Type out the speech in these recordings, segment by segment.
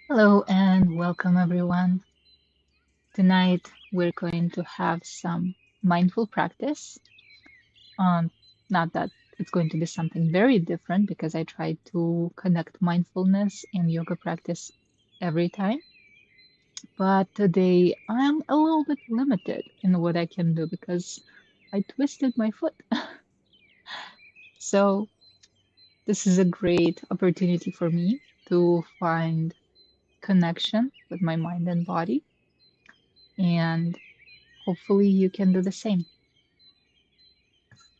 Hello and welcome everyone. Tonight we're going to have some mindful practice. Um, Not that it's going to be something very different because I try to connect mindfulness and yoga practice every time. But today I'm a little bit limited in what I can do because I twisted my foot. So this is a great opportunity for me to find connection with my mind and body, and hopefully you can do the same.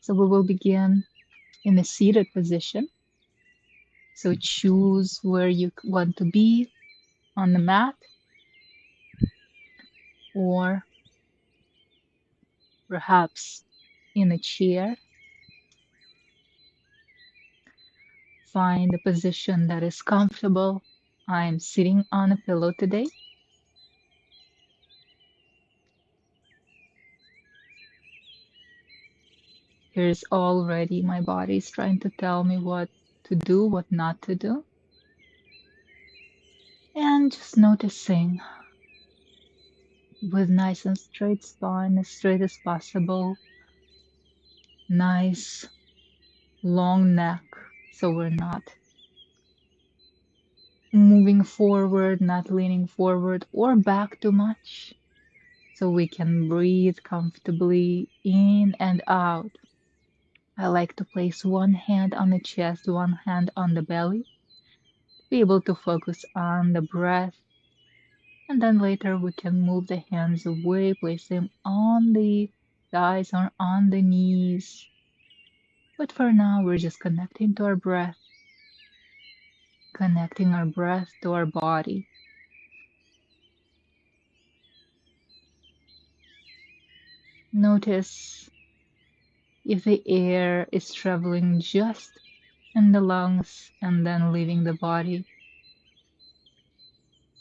So we will begin in a seated position. So choose where you want to be, on the mat or perhaps in a chair. Find a position that is comfortable. I'm sitting on a pillow today. Here's already my body is trying to tell me what to do, what not to do. And just noticing with nice and straight spine, as straight as possible. Nice long neck, so we're not moving forward, not leaning forward or back too much, so we can breathe comfortably in and out. I like to place one hand on the chest, one hand on the belly, to be able to focus on the breath, and then later we can move the hands away, place them on the thighs or on the knees. But for now, we're just connecting to our breath, connecting our breath to our body. Notice if the air is traveling just in the lungs and then leaving the body,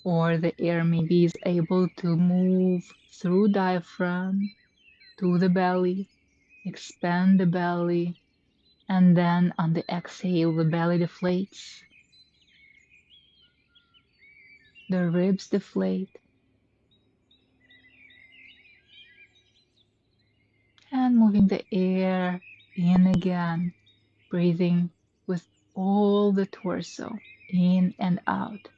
or the air maybe is able to move through diaphragm to the belly, expand the belly, and then on the exhale, the belly deflates, the ribs deflate, and moving the air in again, breathing with all the torso in and out.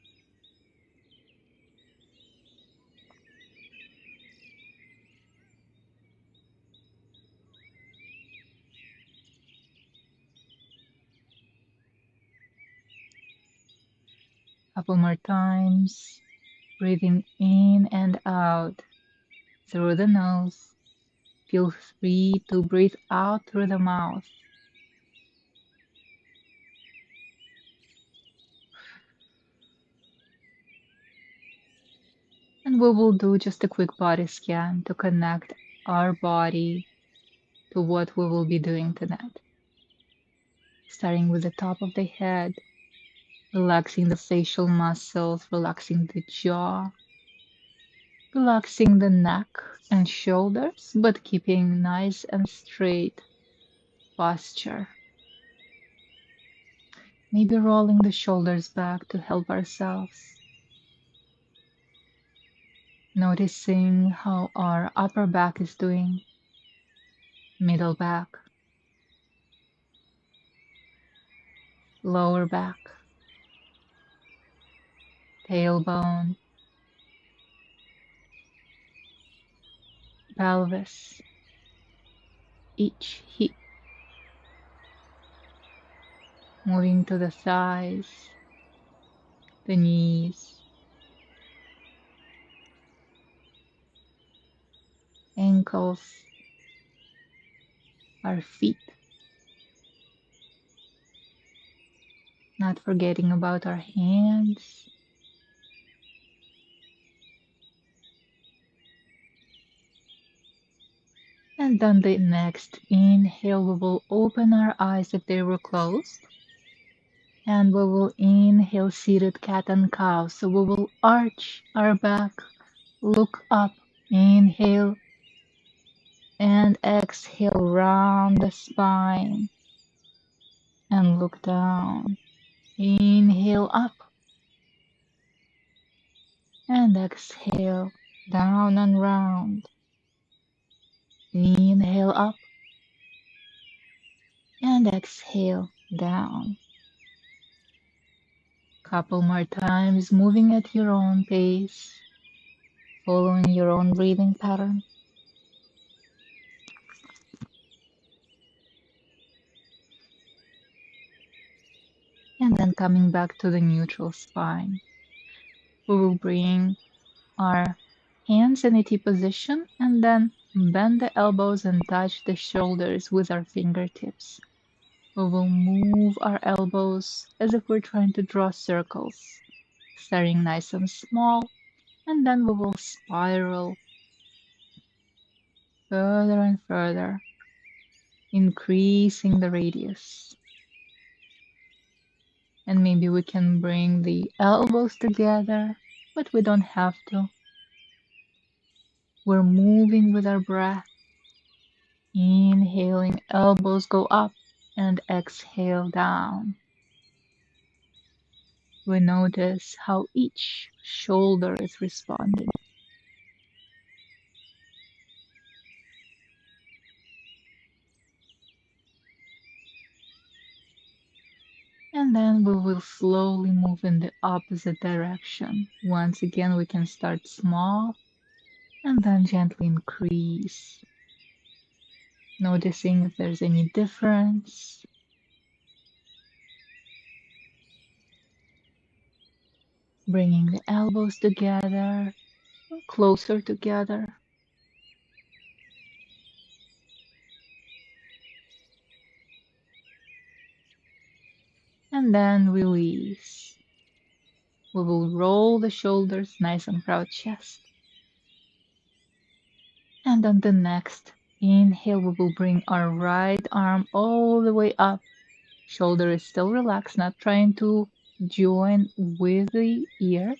Couple more times, breathing in and out through the nose. Feel free to breathe out through the mouth. And we will do just a quick body scan to connect our body to what we will be doing tonight. Starting with the top of the head, relaxing the facial muscles, relaxing the jaw, relaxing the neck and shoulders, but keeping nice and straight posture. Maybe rolling the shoulders back to help ourselves. Noticing how our upper back is doing, middle back, lower back, tailbone, pelvis, each hip, moving to the thighs, the knees, ankles, our feet, not forgetting about our hands. And then the next inhale, we will open our eyes if they were closed. And we will inhale seated cat and cow. So we will arch our back, look up, inhale, and exhale, round the spine, and look down. Inhale up, And exhale, down and round. Inhale up and exhale down. Couple more times, moving at your own pace, following your own breathing pattern. And then coming back to the neutral spine. We will bring our hands in a T position and then bend the elbows and touch the shoulders with our fingertips. We will move our elbows as if we're trying to draw circles, starting nice and small, and then we will spiral further and further, increasing the radius. And maybe we can bring the elbows together, but we don't have to. We're moving with our breath. Inhaling, elbows go up, and exhale down. We notice how each shoulder is responding. And then we will slowly move in the opposite direction. Once again, we can start small and then gently increase, noticing if there's any difference. Bringing the elbows together, closer together. And then release. We will roll the shoulders, nice and proud chest. And on the next inhale, we will bring our right arm all the way up. Shoulder is still relaxed, not trying to join with the ear.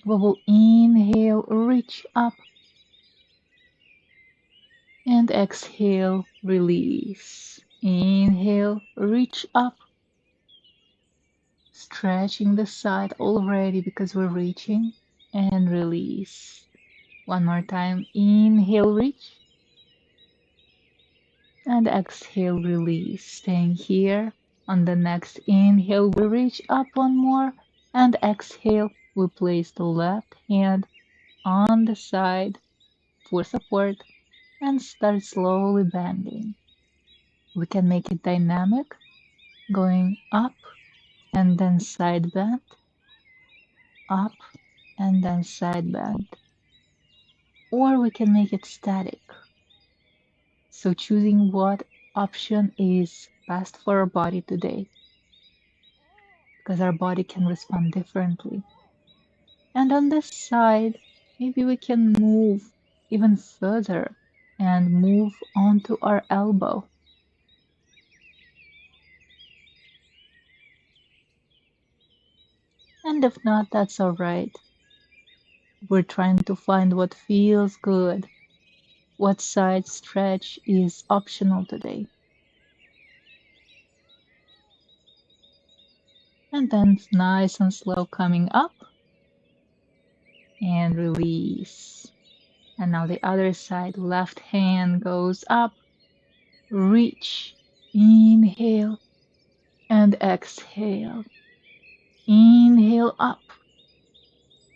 We will inhale, reach up, and exhale, release. Inhale, reach up, stretching the side already because we're reaching, and release. One more time, inhale, reach, and exhale, release. Staying here. On the next inhale, we reach up one more, and exhale, we place the left hand on the side for support and start slowly bending. We can make it dynamic, going up and then side bend, up and then side bend. Or we can make it static. So choosing what option is best for our body today, because our body can respond differently. And on this side, maybe we can move even further and move onto our elbow. And if not, that's all right. We're trying to find what feels good. What side stretch is optional today. And then nice and slow coming up and release. And now the other side, left hand goes up, reach, inhale and exhale. Inhale up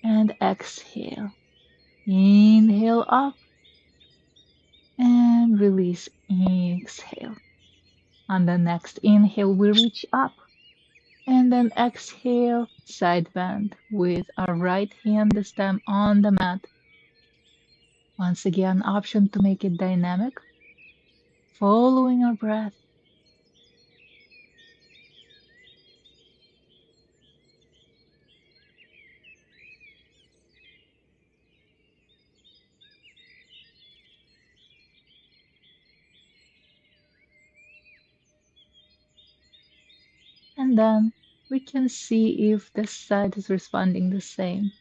and exhale. Inhale up and release. Exhale. On the next inhale, we reach up and then exhale, side bend with our right hand this time on the mat. Once again, option to make it dynamic, following our breath. And then we can see if this side is responding the same.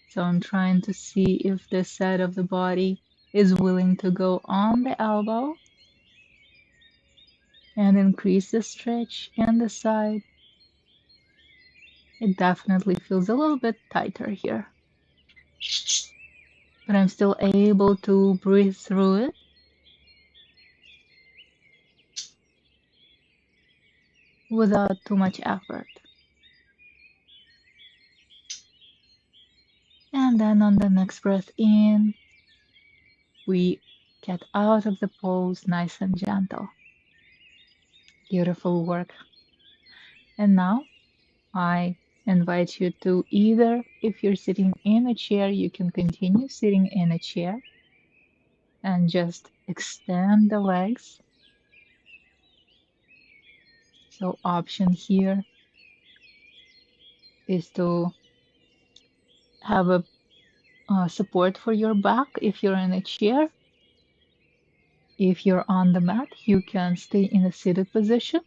So I'm trying to see if this side of the body is willing to go on the elbow and increase the stretch in the side. It definitely feels a little bit tighter here, but I'm still able to breathe through it without too much effort. And then on the next breath in, we get out of the pose nice and gentle. Beautiful work. And now I invite you to either, if you're sitting in a chair, you can continue sitting in a chair and just extend the legs. So option here is to have a support for your back if you're in a chair. If you're on the mat, you can stay in a seated position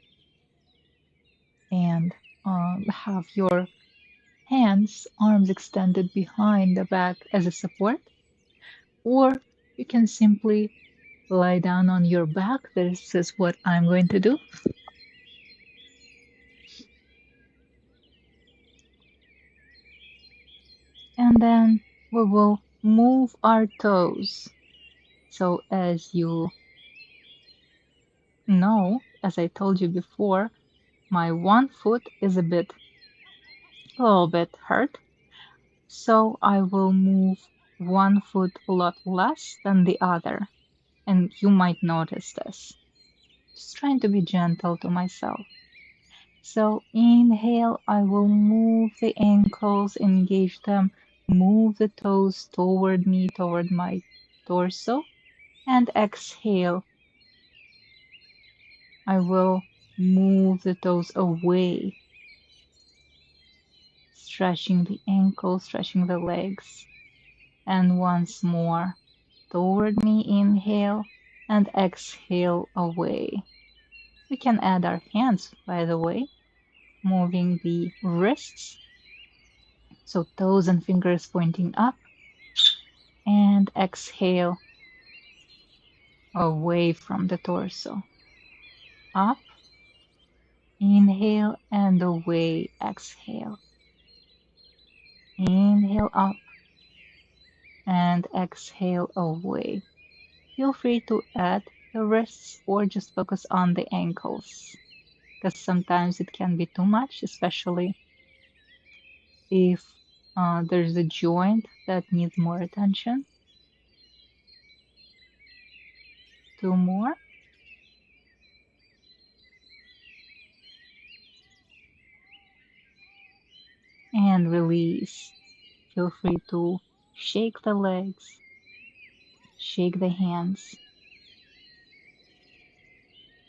and have your hands, arms extended behind the back as a support, or you can simply lie down on your back. This is what I'm going to do. And then we will move our toes. So as you know, as I told you before, my one foot is a little bit hurt. So I will move one foot a lot less than the other. And you might notice this. Just trying to be gentle to myself. So inhale, I will move the ankles, engage them, move the toes toward me, toward my torso. And exhale, I will move the toes away, stretching the ankles, stretching the legs. And once more, toward me, inhale, and exhale away. We can add our hands, by the way, moving the wrists. So toes and fingers pointing up, and exhale away from the torso. Up, inhale, and away, exhale. Inhale up and exhale away. Feel free to add the wrists or just focus on the ankles, because sometimes it can be too much, especially if there's a joint that needs more attention. Two more. And release. Feel free to shake the legs, shake the hands.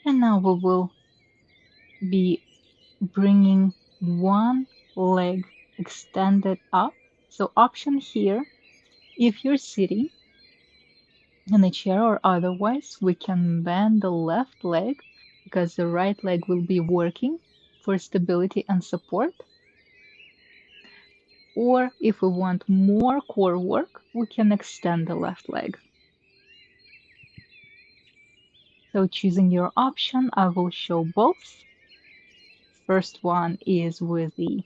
And now we will be bringing one leg extended up. So option here, if you're sitting in a chair or otherwise, we can bend the left leg because the right leg will be working for stability and support. Or if we want more core work, we can extend the left leg. So choosing your option, I will show both. First one is with the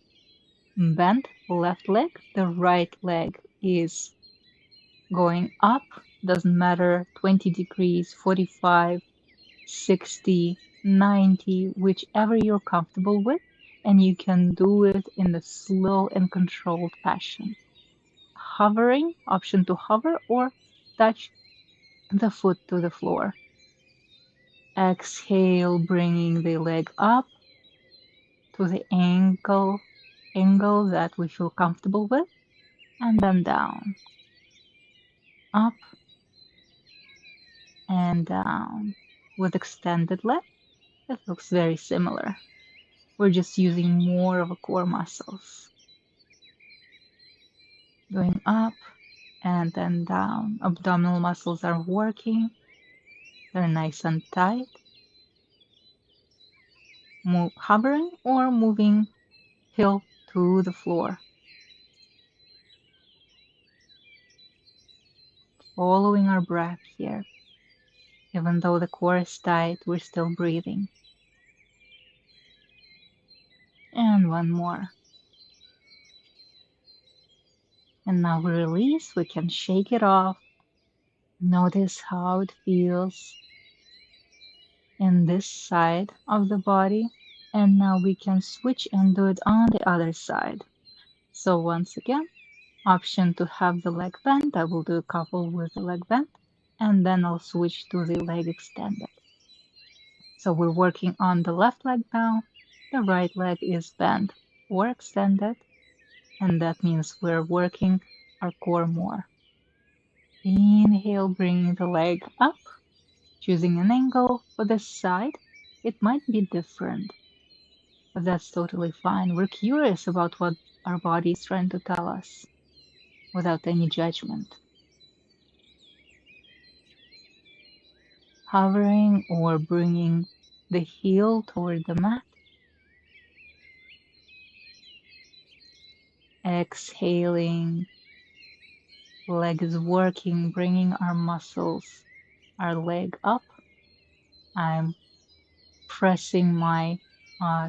bent left leg. The right leg is going up, doesn't matter, 20 degrees, 45, 60, 90, whichever you're comfortable with, and you can do it in a slow and controlled fashion. Hovering, option to hover or touch the foot to the floor. Exhale, bringing the leg up to the angle that we feel comfortable with, and then down. Up and down. With extended leg, it looks very similar. We're just using more of a core muscles. Going up and then down. Abdominal muscles are working. They're nice and tight. Hovering or moving heel to the floor. Following our breath here. Even though the core is tight, we're still breathing. And one more. And now we release, we can shake it off. Notice how it feels in this side of the body. And now we can switch and do it on the other side. So once again, option to have the leg bent. I will do a couple with the leg bent, and then I'll switch to the leg extended. So we're working on the left leg now. The right leg is bent or extended, and that means we're working our core more. Inhale, bringing the leg up, choosing an angle for this side. It might be different, but that's totally fine. We're curious about what our body is trying to tell us without any judgment. Hovering or bringing the heel toward the mat. Exhaling, leg is working, bringing our muscles, our leg up. I'm pressing my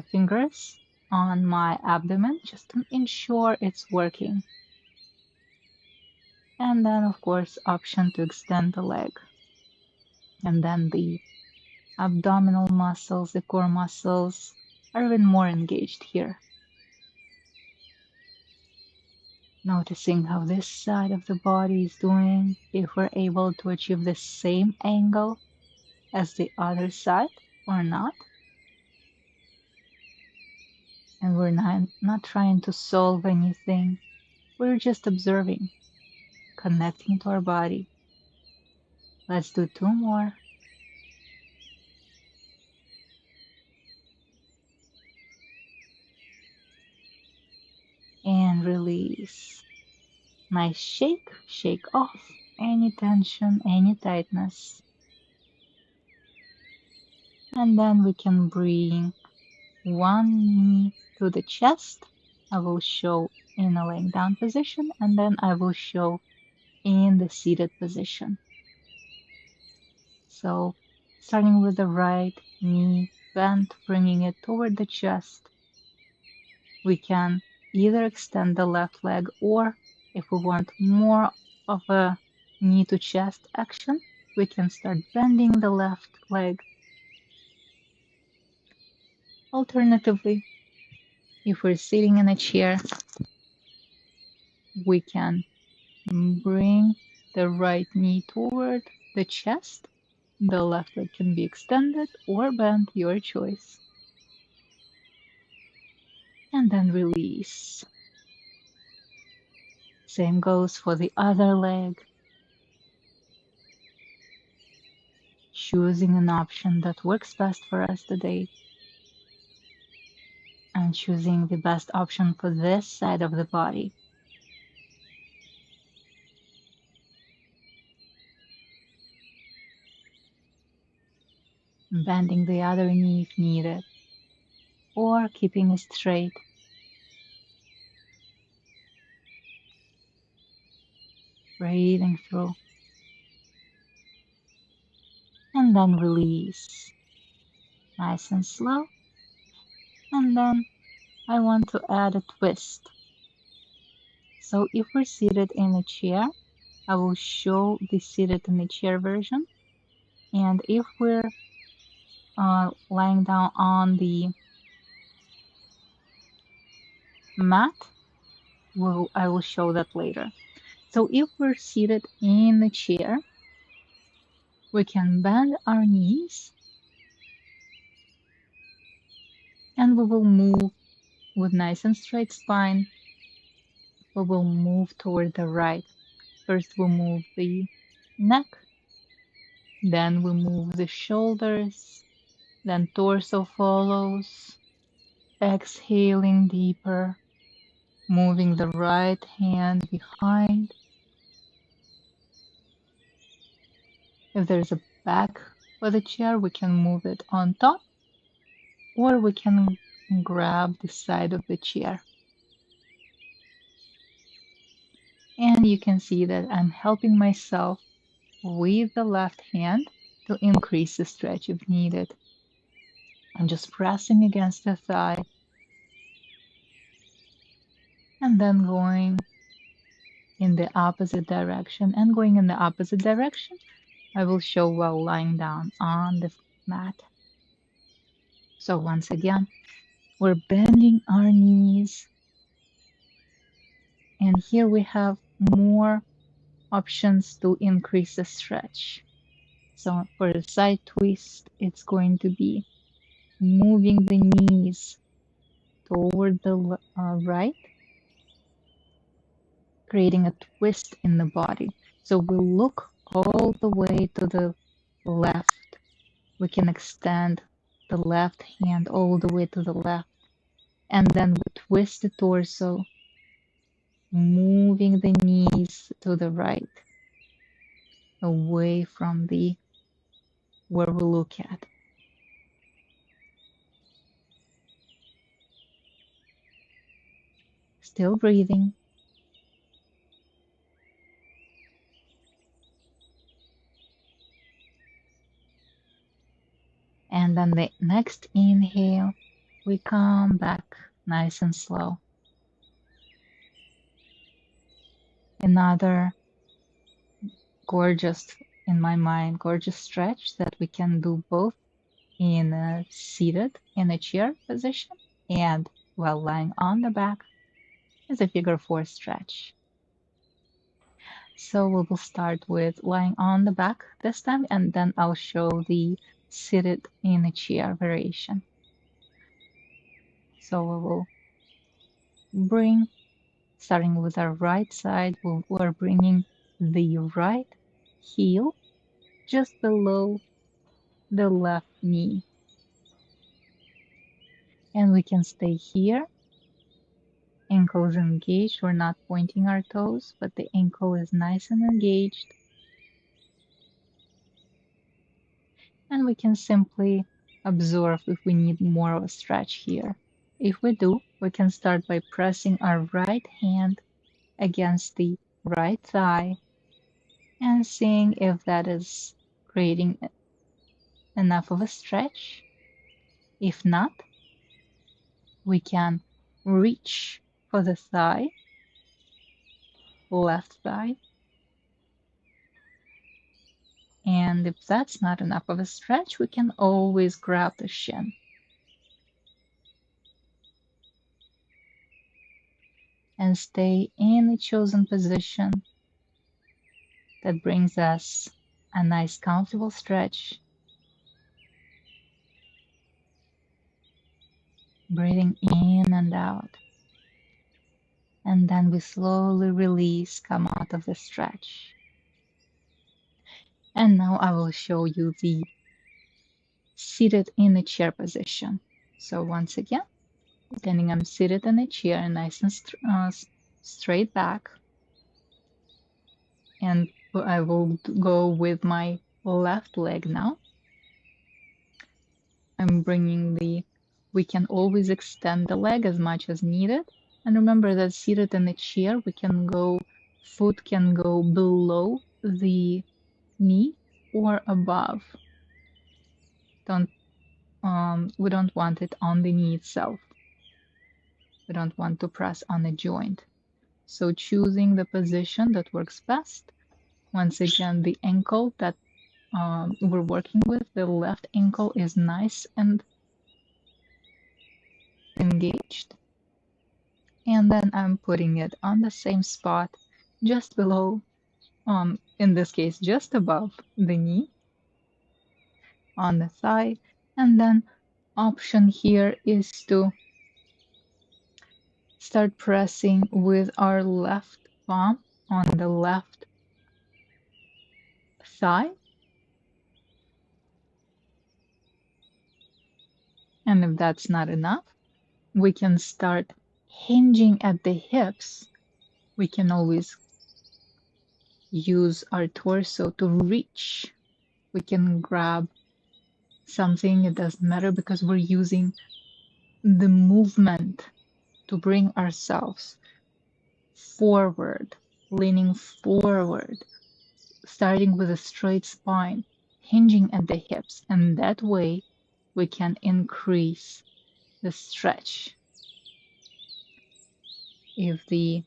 fingers on my abdomen just to ensure it's working. And then, of course, option to extend the leg. And then the abdominal muscles, the core muscles are even more engaged here. Noticing how this side of the body is doing, if we're able to achieve the same angle as the other side or not. And we're not trying to solve anything. We're just observing, connecting to our body. Let's do two more. And release. Nice shake, shake off any tension, any tightness. And then we can bring one knee to the chest. I will show in a laying down position, and then I will show in the seated position. So starting with the right knee bent, bringing it toward the chest. We can either extend the left leg, or if we want more of a knee to chest action, we can start bending the left leg. Alternatively, if we're sitting in a chair, we can bring the right knee toward the chest. The left leg can be extended or bent, your choice. And then release. Same goes for the other leg. Choosing an option that works best for us today. And choosing the best option for this side of the body. Bending the other knee if needed, or keeping it straight. Breathing through. And then release. Nice and slow. And then I want to add a twist. So if we're seated in a chair, I will show the seated in the chair version. And if we're lying down on the mat, I will show that later. So if we're seated in the chair, we can bend our knees and we will move with nice and straight spine. We will move toward the right. First we'll move the neck, then we move the shoulders, then torso follows. Exhaling deeper, moving the right hand behind. If there's a back for the chair, we can move it on top, or we can grab the side of the chair. And you can see that I'm helping myself with the left hand to increase the stretch if needed. I'm just pressing against the thigh, then going in the opposite direction. And going in the opposite direction, I will show while lying down on the mat. So once again, we're bending our knees. And here we have more options to increase the stretch. So for the side twist, it's going to be moving the knees toward the right, creating a twist in the body. So we look all the way to the left. We can extend the left hand all the way to the left. And then we twist the torso, moving the knees to the right, away from the where we look at. Still breathing. And then the next inhale, we come back nice and slow. Another gorgeous, in my mind, gorgeous stretch that we can do both in a seated in a chair position and while lying on the back is a figure 4 stretch. So we will start with lying on the back this time, and then I'll show the seated in a chair variation. So we will bring, starting with our right side, we're bringing the right heel just below the left knee. And we can stay here. Ankle is engaged. We're not pointing our toes, but the ankle is nice and engaged. And we can simply observe if we need more of a stretch here. If we do, we can start by pressing our right hand against the right thigh and seeing if that is creating enough of a stretch. If not, we can reach for the thigh, left thigh. And if that's not enough of a stretch, we can always grab the shin. And stay in the chosen position that brings us a nice comfortable stretch. Breathing in and out. And then we slowly release, come out of the stretch. And now I will show you the seated in a chair position. So once again, pretending I'm seated in a chair, nice and straight back. And I will go with my left leg now. I'm bringing we can always extend the leg as much as needed. And remember that seated in a chair, foot can go below the knee or above. We don't want it on the knee itself. We don't want to press on a joint. So choosing the position that works best. Once again, the ankle that we're working with, the left ankle is nice and engaged. And then I'm putting it on the same spot, just below, in this case, just above the knee, on the thigh. And then option here is to start pressing with our left palm on the left thigh. And if that's not enough, we can start hinging at the hips. We can always use our torso to reach. We can grab something, it doesn't matter, because we're using the movement to bring ourselves forward, leaning forward, starting with a straight spine, hinging at the hips, and that way we can increase the stretch. If the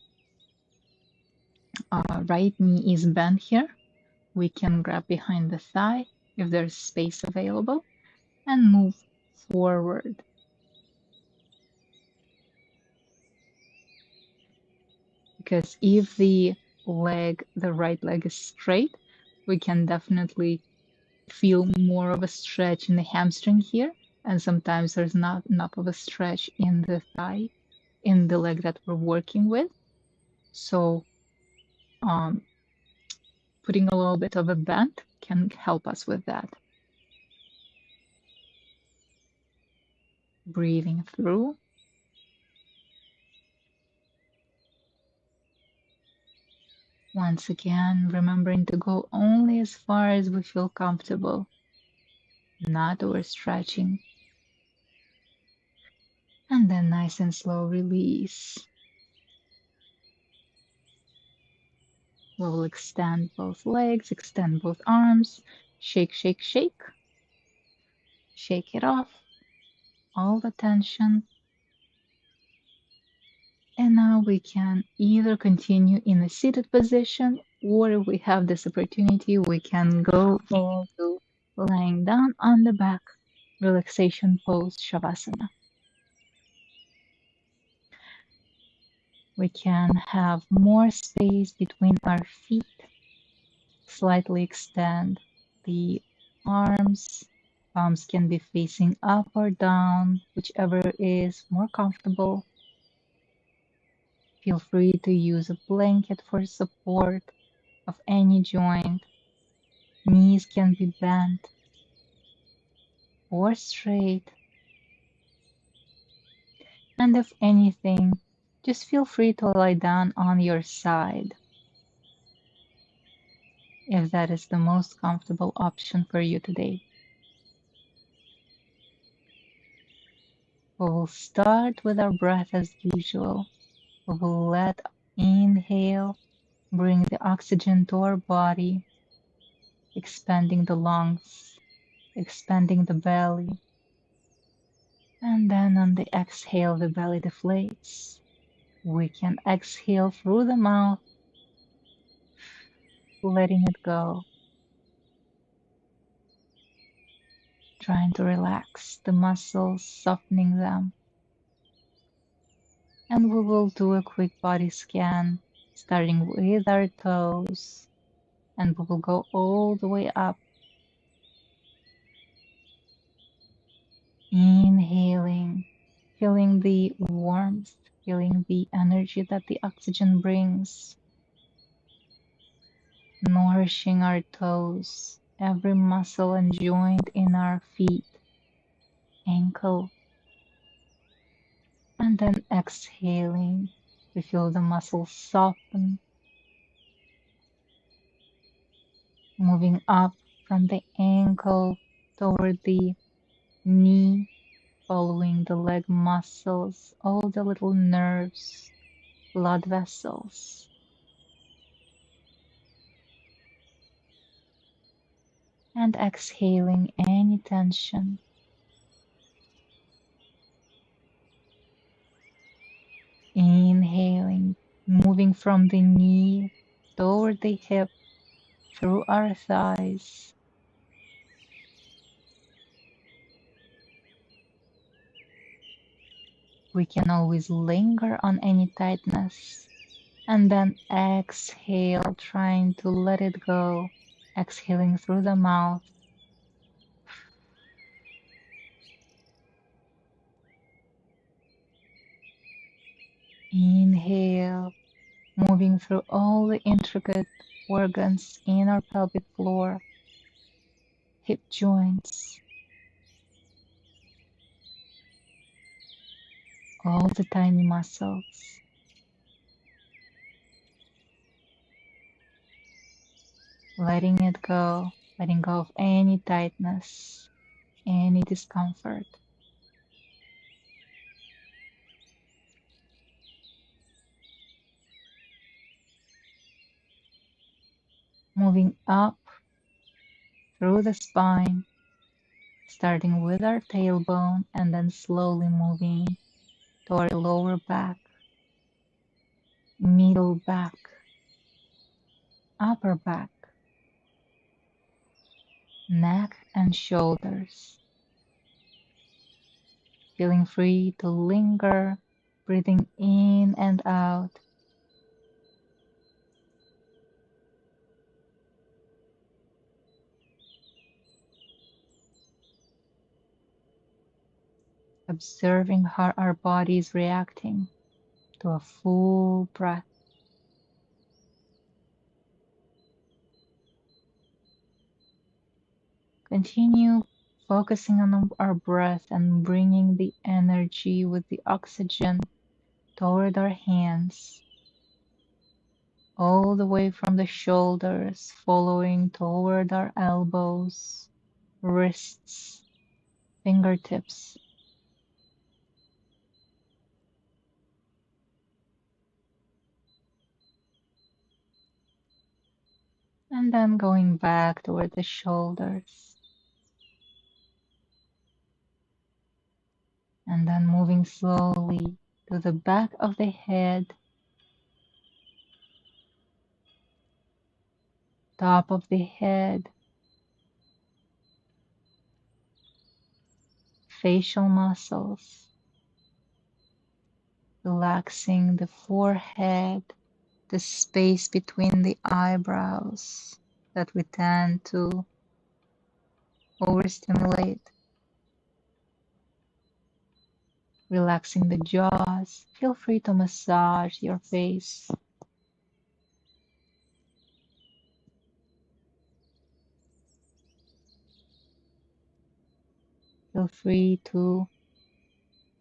right knee is bent here, we can grab behind the thigh if there's space available and move forward. Because if the right leg is straight, we can definitely feel more of a stretch in the hamstring here. And sometimes there's not enough of a stretch in the thigh, in the leg that we're working with. So putting a little bit of a bend can help us with that. Breathing through. Once again, remembering to go only as far as we feel comfortable, not overstretching. And then nice and slow release. We'll extend both legs, extend both arms, shake, shake, shake. Shake it off, all the tension. And now we can either continue in a seated position, or if we have this opportunity, we can go into lying down on the back, relaxation pose, Shavasana. We can have more space between our feet, slightly extend the arms. Palms can be facing up or down, whichever is more comfortable. Feel free to use a blanket for support of any joint. Knees can be bent or straight. And if anything, just feel free to lie down on your side if that is the most comfortable option for you today. We will start with our breath as usual. We will let inhale, bring the oxygen to our body, expanding the lungs, expanding the belly. And then on the exhale, the belly deflates. We can exhale through the mouth, letting it go. Trying to relax the muscles, softening them. And we will do a quick body scan, starting with our toes. And we will go all the way up. Inhaling, feeling the warmth, feeling the energy that the oxygen brings. Nourishing our toes, every muscle and joint in our feet, ankle. And then exhaling, we feel the muscles soften, moving up from the ankle toward the knee, following the leg muscles, all the little nerves, blood vessels. And exhaling any tension. Inhaling, moving from the knee toward the hip, through our thighs. We can always linger on any tightness. And then exhale, trying to let it go. Exhaling through the mouth. Inhale, moving through all the intricate organs in our pelvic floor, hip joints, all the tiny muscles. Letting it go, letting go of any tightness, any discomfort. Moving up through the spine, starting with our tailbone and then slowly moving to our lower back. middle back, upper back, neck and shoulders. Feeling free to linger, breathing in and out, observing how our body is reacting to a full breath. Continue focusing on our breath and bringing the energy with the oxygen toward our hands, all the way from the shoulders, following toward our elbows, wrists, fingertips, and then going back toward the shoulders, and then moving slowly to the back of the head, top of the head, facial muscles, relaxing the forehead, the space between the eyebrows that we tend to overstimulate, relaxing the jaws. Feel free to massage your face. Feel free to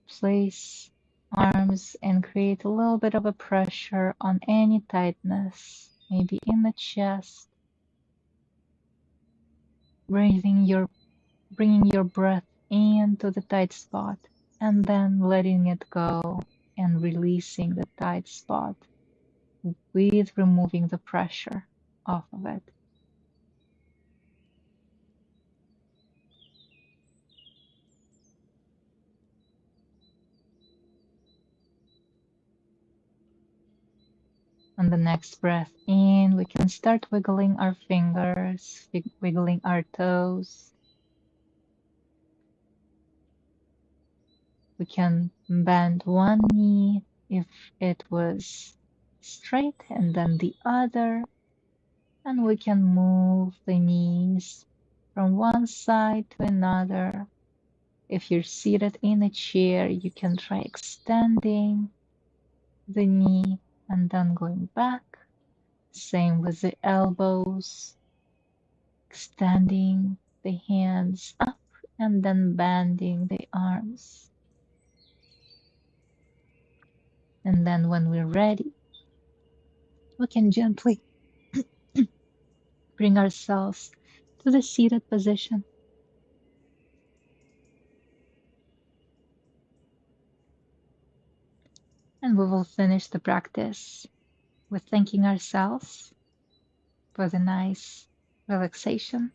place arms and create a little bit of a pressure on any tightness, maybe in the chest, bringing your breath into the tight spot and then letting it go and releasing the tight spot with removing the pressure off of it. On the next breath in, we can start wiggling our fingers, wiggling our toes. We can bend one knee if it was straight and then the other. And we can move the knees from one side to another. If you're seated in a chair, you can try extending the knee and then going back. Same with the elbows, extending the hands up and then bending the arms. And then when we're ready, we can gently bring ourselves to the seated position. And we will finish the practice with thanking ourselves for the nice relaxation.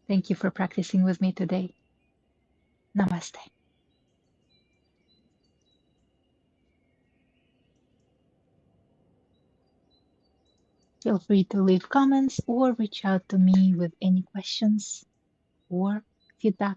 Thank you for practicing with me today. Namaste. Feel free to leave comments or reach out to me with any questions or feedback.